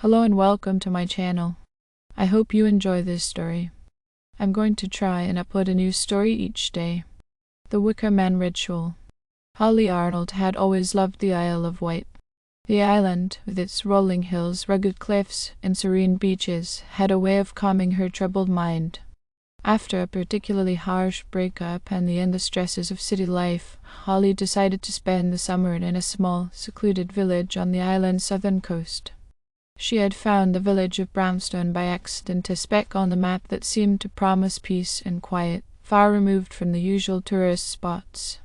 Hello and welcome to my channel. I hope you enjoy this story. I'm going to try and upload a new story each day. The Wicker Man Ritual. Holly Arnold had always loved the Isle of Wight. The island, with its rolling hills, rugged cliffs, and serene beaches, had a way of calming her troubled mind. After a particularly harsh breakup and the endless stresses of city life, Holly decided to spend the summer in a small, secluded village on the island's southern coast. She had found the village of Brownstone by accident, a speck on the map that seemed to promise peace and quiet, far removed from the usual tourist spots.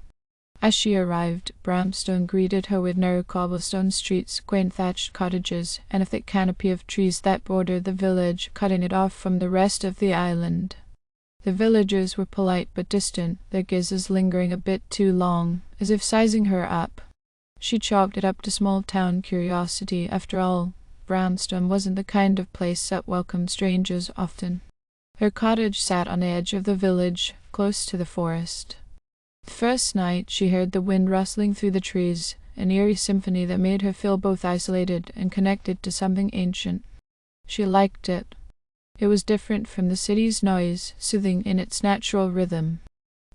As she arrived, Brownstone greeted her with narrow cobblestone streets, quaint thatched cottages, and a thick canopy of trees that bordered the village, cutting it off from the rest of the island. The villagers were polite but distant, their gazes lingering a bit too long, as if sizing her up. She chalked it up to small-town curiosity. After all, Brownstone wasn't the kind of place that welcomed strangers often. Her cottage sat on the edge of the village, close to the forest. The first night she heard the wind rustling through the trees, an eerie symphony that made her feel both isolated and connected to something ancient. She liked it. It was different from the city's noise, soothing in its natural rhythm.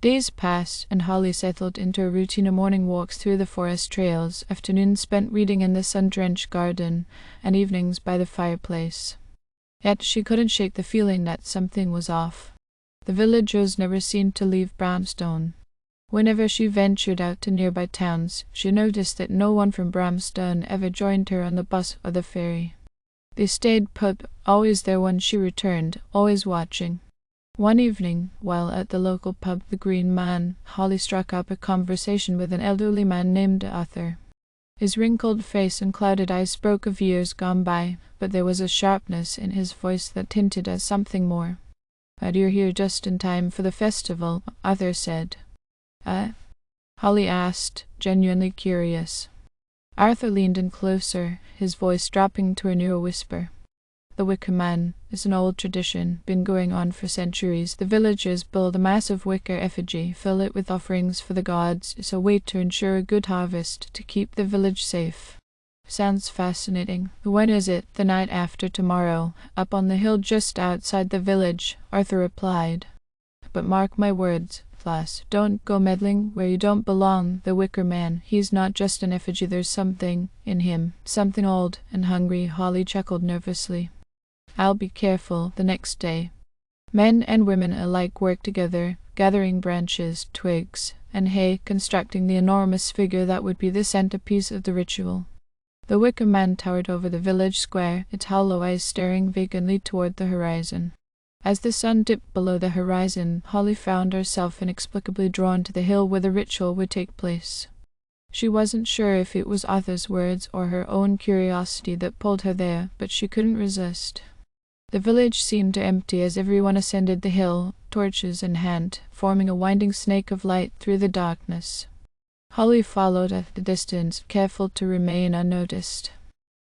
Days passed, and Holly settled into a routine of morning walks through the forest trails, afternoons spent reading in the sun-drenched garden, and evenings by the fireplace. Yet she couldn't shake the feeling that something was off. The villagers never seemed to leave Brownstone. Whenever she ventured out to nearby towns, she noticed that no one from Brownstone ever joined her on the bus or the ferry. They stayed put, always there when she returned, always watching. One evening, while at the local pub The Green Man, Holly struck up a conversation with an elderly man named Arthur. His wrinkled face and clouded eyes spoke of years gone by, but there was a sharpness in his voice that hinted at something more. "But you're here just in time for the festival," Arthur said. Holly asked, genuinely curious. Arthur leaned in closer, his voice dropping to a near whisper. "The Wicker Man is an old tradition, been going on for centuries. The villagers build a massive wicker effigy, fill it with offerings for the gods. It's a way to ensure a good harvest, to keep the village safe." "Sounds fascinating. When is it?" "The night after tomorrow, up on the hill just outside the village," Arthur replied. "But mark my words, lass, don't go meddling where you don't belong. The Wicker Man, he's not just an effigy, there's something in him, something old and hungry." Holly chuckled nervously. "I'll be careful." The next day, men and women alike worked together, gathering branches, twigs, and hay, constructing the enormous figure that would be the centerpiece of the ritual. The Wicker Man towered over the village square, its hollow eyes staring vacantly toward the horizon. As the sun dipped below the horizon, Holly found herself inexplicably drawn to the hill where the ritual would take place. She wasn't sure if it was Arthur's words or her own curiosity that pulled her there, but she couldn't resist. The village seemed to empty as everyone ascended the hill, torches in hand, forming a winding snake of light through the darkness. Holly followed at a distance, careful to remain unnoticed.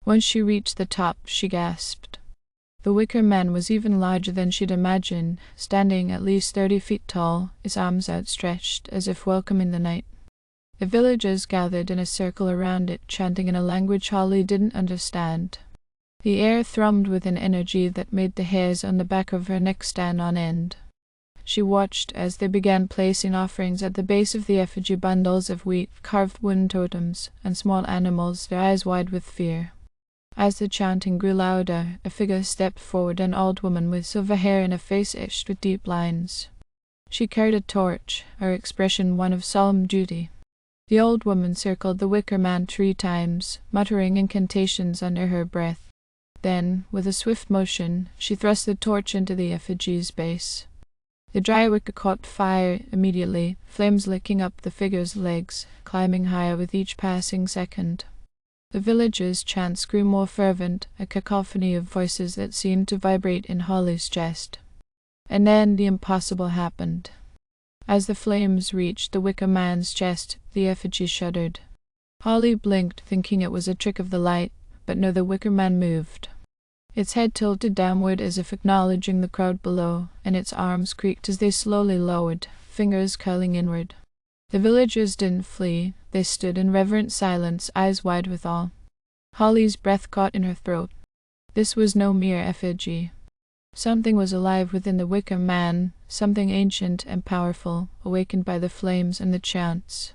When she reached the top, she gasped. The Wicker Man was even larger than she'd imagined, standing at least 30 feet tall, his arms outstretched, as if welcoming the night. The villagers gathered in a circle around it, chanting in a language Holly didn't understand. The air thrummed with an energy that made the hairs on the back of her neck stand on end. She watched as they began placing offerings at the base of the effigy, bundles of wheat, carved wooden totems, and small animals, their eyes wide with fear. As the chanting grew louder, a figure stepped forward, an old woman with silver hair and a face etched with deep lines. She carried a torch, her expression one of solemn duty. The old woman circled the Wicker Man 3 times, muttering incantations under her breath. Then, with a swift motion, she thrust the torch into the effigy's base. The dry wicker caught fire immediately, flames licking up the figure's legs, climbing higher with each passing second. The villagers' chants grew more fervent, a cacophony of voices that seemed to vibrate in Holly's chest. And then the impossible happened. As the flames reached the Wicker Man's chest, the effigy shuddered. Holly blinked, thinking it was a trick of the light, but no, the Wicker Man moved. Its head tilted downward as if acknowledging the crowd below, and its arms creaked as they slowly lowered, fingers curling inward. The villagers didn't flee. They stood in reverent silence, eyes wide with awe. Holly's breath caught in her throat. This was no mere effigy. Something was alive within the Wicker Man, something ancient and powerful, awakened by the flames and the chants.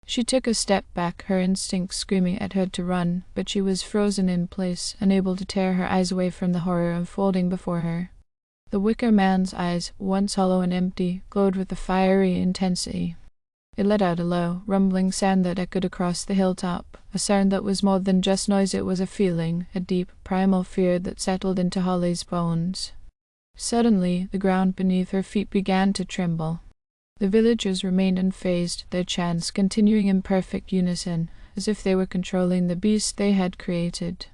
She took a step back, her instincts screaming at her to run, but she was frozen in place, unable to tear her eyes away from the horror unfolding before her. The Wicker Man's eyes, once hollow and empty, glowed with a fiery intensity. It let out a low, rumbling sound that echoed across the hilltop, a sound that was more than just noise. It was a feeling, a deep, primal fear that settled into Holly's bones. Suddenly, the ground beneath her feet began to tremble. The villagers remained unfazed, their chants continuing in perfect unison, as if they were controlling the beast they had created.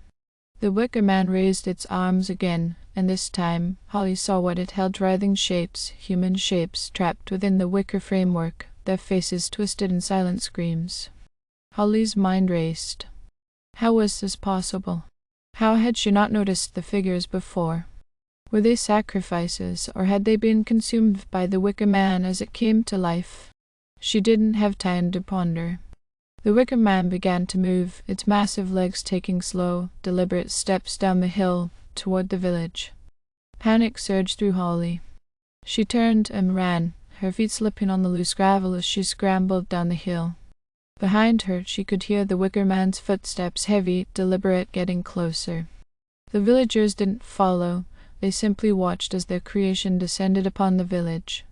The Wicker Man raised its arms again, and this time Holly saw what it held: writhing shapes, human shapes, trapped within the wicker framework, their faces twisted in silent screams. Holly's mind raced. How was this possible? How had she not noticed the figures before? Were they sacrifices, or had they been consumed by the Wicker Man as it came to life? She didn't have time to ponder. The Wicker Man began to move, its massive legs taking slow, deliberate steps down the hill toward the village. Panic surged through Holly. She turned and ran, her feet slipping on the loose gravel as she scrambled down the hill. Behind her, she could hear the Wicker Man's footsteps, heavy, deliberate, getting closer. The villagers didn't follow. They simply watched as their creation descended upon the village.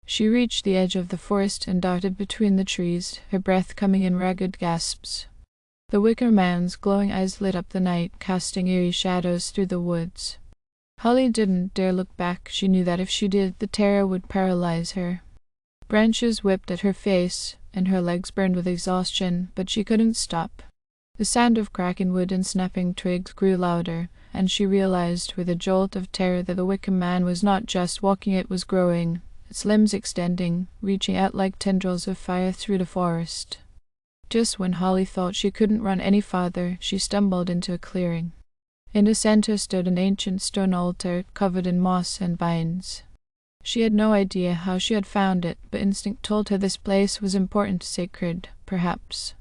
She reached the edge of the forest and darted between the trees, her breath coming in ragged gasps. The Wicker Man's glowing eyes lit up the night, casting eerie shadows through the woods. Holly didn't dare look back. She knew that if she did, the terror would paralyze her. Branches whipped at her face, and her legs burned with exhaustion, but she couldn't stop. The sound of cracking wood and snapping twigs grew louder, and she realized with a jolt of terror that the Wicker Man was not just walking, it was growing, its limbs extending, reaching out like tendrils of fire through the forest. Just when Holly thought she couldn't run any farther, she stumbled into a clearing. In the center stood an ancient stone altar covered in moss and vines. She had no idea how she had found it, but instinct told her this place was important, sacred, perhaps.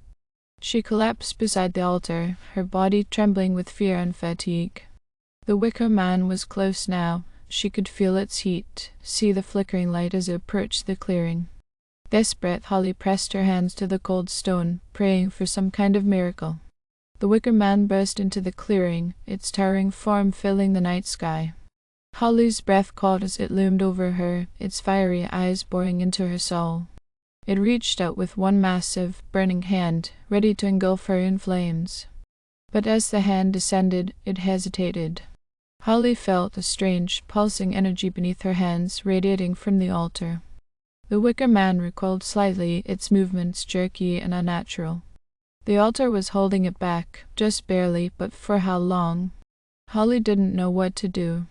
She collapsed beside the altar, her body trembling with fear and fatigue. The Wicker Man was close now. She could feel its heat, see the flickering light as it approached the clearing. Desperate, Holly pressed her hands to the cold stone, praying for some kind of miracle. The Wicker Man burst into the clearing, its towering form filling the night sky. Holly's breath caught as it loomed over her, its fiery eyes boring into her soul. It reached out with one massive, burning hand, ready to engulf her in flames. But as the hand descended, it hesitated. Holly felt a strange, pulsing energy beneath her hands, radiating from the altar. The Wicker Man recoiled slightly, its movements jerky and unnatural. The altar was holding it back, just barely, but for how long? Holly didn't know what to do.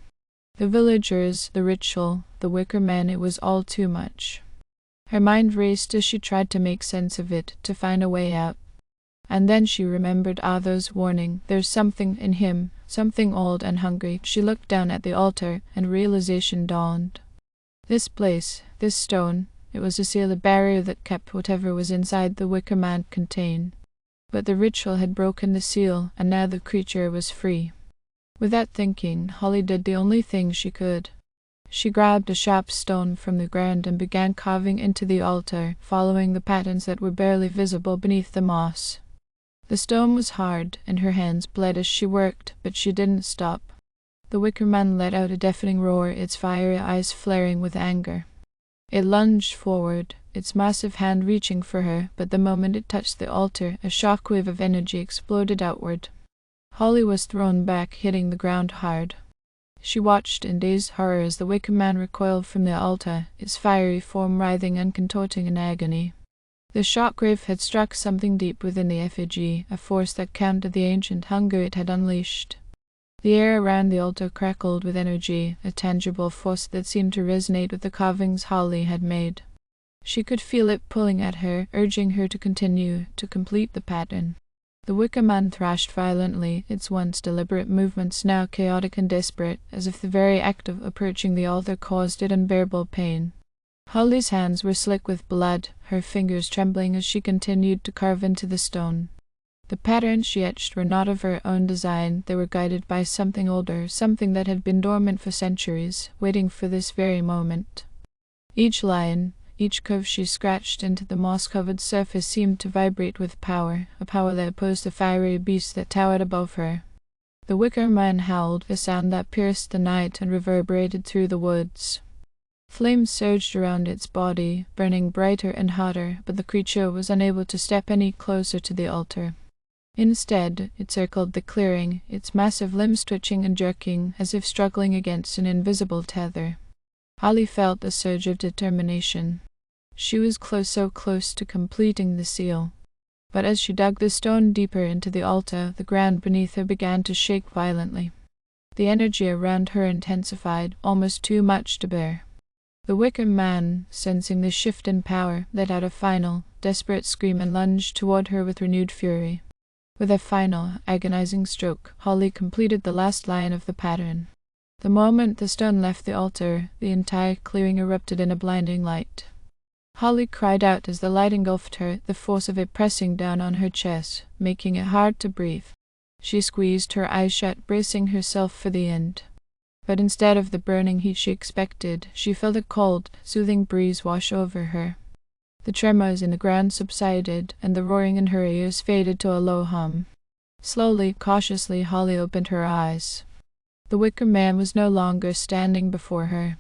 The villagers, the ritual, the Wicker Man, it was all too much. Her mind raced as she tried to make sense of it, to find a way out. And then she remembered Arthur's warning. There's something in him, something old and hungry. She looked down at the altar, and realization dawned. This place, this stone, it was to seal a barrier that kept whatever was inside the Wicker Man contained. But the ritual had broken the seal, and now the creature was free. Without thinking, Holly did the only thing she could. She grabbed a sharp stone from the ground and began carving into the altar, following the patterns that were barely visible beneath the moss. The stone was hard, and her hands bled as she worked, but she didn't stop. The Wicker Man let out a deafening roar, its fiery eyes flaring with anger. It lunged forward, its massive hand reaching for her, but the moment it touched the altar, a shockwave of energy exploded outward. Holly was thrown back, hitting the ground hard. She watched in dazed horror as the Wicker Man recoiled from the altar, its fiery form writhing and contorting in agony. The shockwave had struck something deep within the effigy, a force that countered the ancient hunger it had unleashed. The air around the altar crackled with energy, a tangible force that seemed to resonate with the carvings Holly had made. She could feel it pulling at her, urging her to continue, to complete the pattern. The Wicker Man thrashed violently, its once deliberate movements now chaotic and desperate, as if the very act of approaching the altar caused it unbearable pain. Holly's hands were slick with blood, her fingers trembling as she continued to carve into the stone. The patterns she etched were not of her own design, they were guided by something older, something that had been dormant for centuries, waiting for this very moment. Each line, each curve she scratched into the moss-covered surface seemed to vibrate with power, a power that opposed the fiery beast that towered above her. The Wicker Man howled, a sound that pierced the night and reverberated through the woods. Flames surged around its body, burning brighter and hotter, but the creature was unable to step any closer to the altar. Instead, it circled the clearing, its massive limbs twitching and jerking, as if struggling against an invisible tether. Holly felt a surge of determination. She was so close to completing the seal. But as she dug the stone deeper into the altar, the ground beneath her began to shake violently. The energy around her intensified, almost too much to bear. The Wicker Man, sensing the shift in power, let out a final, desperate scream and lunged toward her with renewed fury. With a final, agonizing stroke, Holly completed the last line of the pattern. The moment the stone left the altar, the entire clearing erupted in a blinding light. Holly cried out as the light engulfed her, the force of it pressing down on her chest, making it hard to breathe. She squeezed her eyes shut, bracing herself for the end. But instead of the burning heat she expected, she felt a cold, soothing breeze wash over her. The tremors in the ground subsided, and the roaring in her ears faded to a low hum. Slowly, cautiously, Holly opened her eyes. The Wicker Man was no longer standing before her.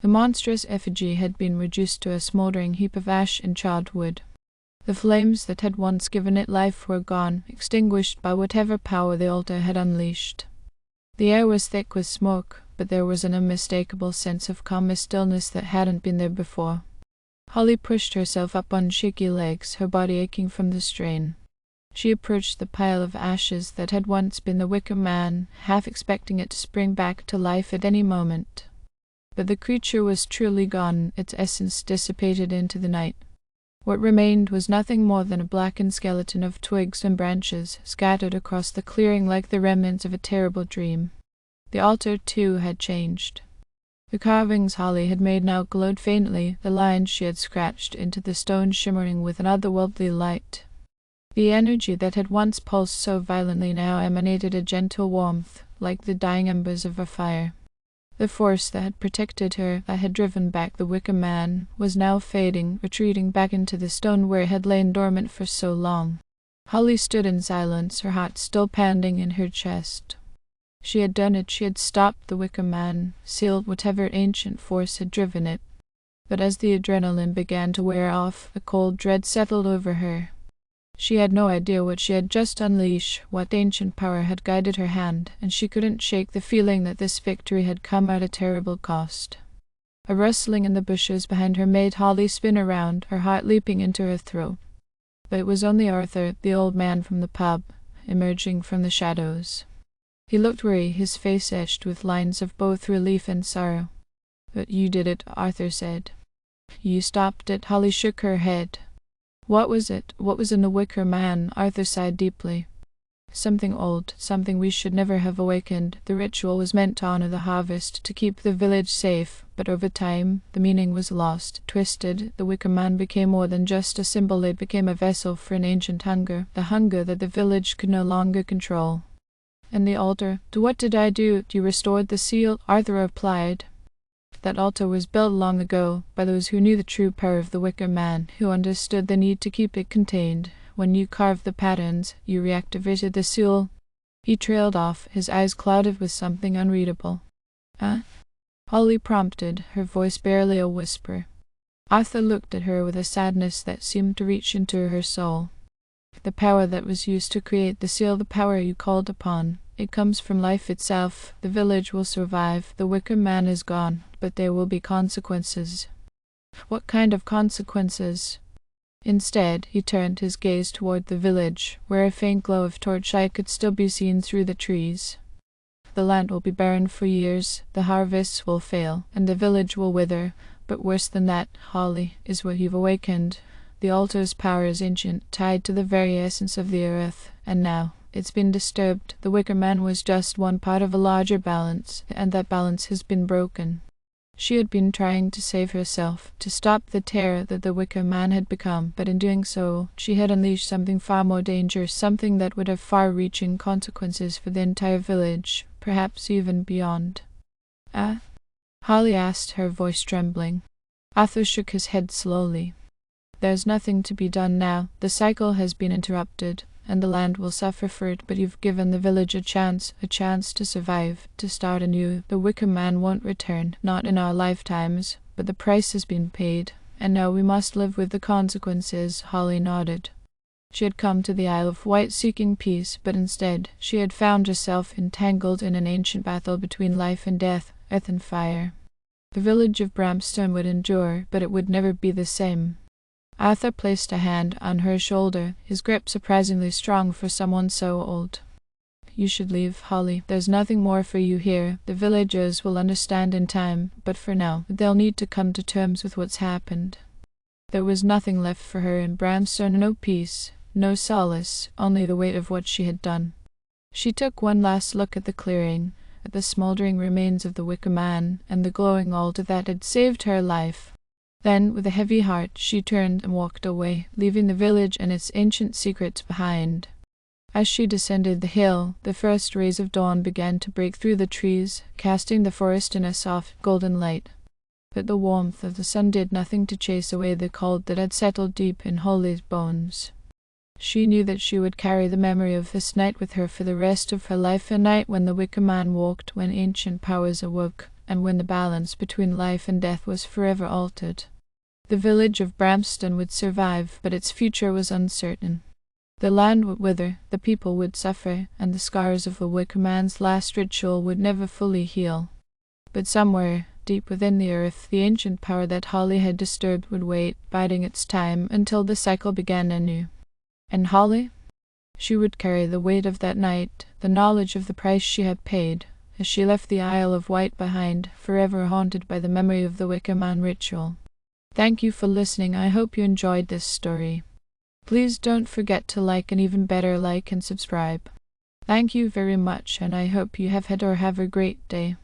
The monstrous effigy had been reduced to a smoldering heap of ash and charred wood. The flames that had once given it life were gone, extinguished by whatever power the altar had unleashed. The air was thick with smoke, but there was an unmistakable sense of calmest stillness that hadn't been there before. Holly pushed herself up on shaky legs, her body aching from the strain. She approached the pile of ashes that had once been the Wicker Man, half expecting it to spring back to life at any moment. But the creature was truly gone, its essence dissipated into the night. What remained was nothing more than a blackened skeleton of twigs and branches, scattered across the clearing like the remnants of a terrible dream. The altar, too, had changed. The carvings Holly had made now glowed faintly, the lines she had scratched into the stone shimmering with an otherworldly light. The energy that had once pulsed so violently now emanated a gentle warmth, like the dying embers of a fire. The force that had protected her, that had driven back the Wicker Man, was now fading, retreating back into the stone where it had lain dormant for so long. Holly stood in silence, her heart still pounding in her chest. She had done it, she had stopped the Wicker Man, sealed whatever ancient force had driven it. But as the adrenaline began to wear off, a cold dread settled over her. She had no idea what she had just unleashed, what ancient power had guided her hand, and she couldn't shake the feeling that this victory had come at a terrible cost. A rustling in the bushes behind her made Holly spin around, her heart leaping into her throat. But it was only Arthur, the old man from the pub, emerging from the shadows. He looked weary, his face etched with lines of both relief and sorrow. "But you did it," Arthur said. "You stopped it." Holly shook her head. "What was it? What was in the Wicker Man?" Arthur sighed deeply. "Something old, something we should never have awakened. The ritual was meant to honor the harvest, to keep the village safe, but over time, the meaning was lost, twisted. The Wicker Man became more than just a symbol, it became a vessel for an ancient hunger, the hunger that the village could no longer control." "And the altar? To what did I do? You restored the seal?" Arthur replied. "That altar was built long ago, by those who knew the true power of the Wicker Man, who understood the need to keep it contained. When you carved the patterns, you reactivated the seal." He trailed off, his eyes clouded with something unreadable. Holly prompted, her voice barely a whisper. Arthur looked at her with a sadness that seemed to reach into her soul. "The power that was used to create the seal, the power you called upon. It comes from life itself. The village will survive. The Wicker Man is gone, but there will be consequences." "What kind of consequences?" Instead, he turned his gaze toward the village, where a faint glow of torchlight could still be seen through the trees. "The land will be barren for years, the harvests will fail, and the village will wither. But worse than that, Holly, is what you've awakened. The altar's power is ancient, tied to the very essence of the earth, and now it's been disturbed. The Wicker Man was just one part of a larger balance, and that balance has been broken." She had been trying to save herself, to stop the terror that the Wicker Man had become, but in doing so, she had unleashed something far more dangerous, something that would have far-reaching consequences for the entire village, perhaps even beyond. Ah? Holly asked, her voice trembling. Arthur shook his head slowly. There's nothing to be done now. The cycle has been interrupted, and the land will suffer for it, but you've given the village a chance to survive, to start anew. The Wicker Man won't return, not in our lifetimes, but the price has been paid, and now we must live with the consequences. Holly nodded. She had come to the Isle of Wight seeking peace, but instead she had found herself entangled in an ancient battle between life and death, earth and fire. The village of Bramstone would endure, but it would never be the same. Arthur placed a hand on her shoulder, his grip surprisingly strong for someone so old. You should leave, Holly. There's nothing more for you here. The villagers will understand in time, but for now, they'll need to come to terms with what's happened. There was nothing left for her in Bramstone, no peace, no solace, only the weight of what she had done. She took one last look at the clearing, at the smouldering remains of the Wicker Man, and the glowing altar that had saved her life. Then, with a heavy heart, she turned and walked away, leaving the village and its ancient secrets behind. As she descended the hill, the first rays of dawn began to break through the trees, casting the forest in a soft, golden light. But the warmth of the sun did nothing to chase away the cold that had settled deep in Holly's bones. She knew that she would carry the memory of this night with her for the rest of her life, a night when the Wicker Man walked, when ancient powers awoke, and when the balance between life and death was forever altered. The village of Bramstone would survive, but its future was uncertain. The land would wither, the people would suffer, and the scars of the Wicker Man's last ritual would never fully heal. But somewhere, deep within the earth, the ancient power that Holly had disturbed would wait, biding its time, until the cycle began anew. And Holly? She would carry the weight of that night, the knowledge of the price she had paid, as she left the Isle of Wight behind, forever haunted by the memory of the Wicker Man Ritual. Thank you for listening. I hope you enjoyed this story. Please don't forget to like, and even better, like and subscribe. Thank you very much, and I hope you have had or have a great day.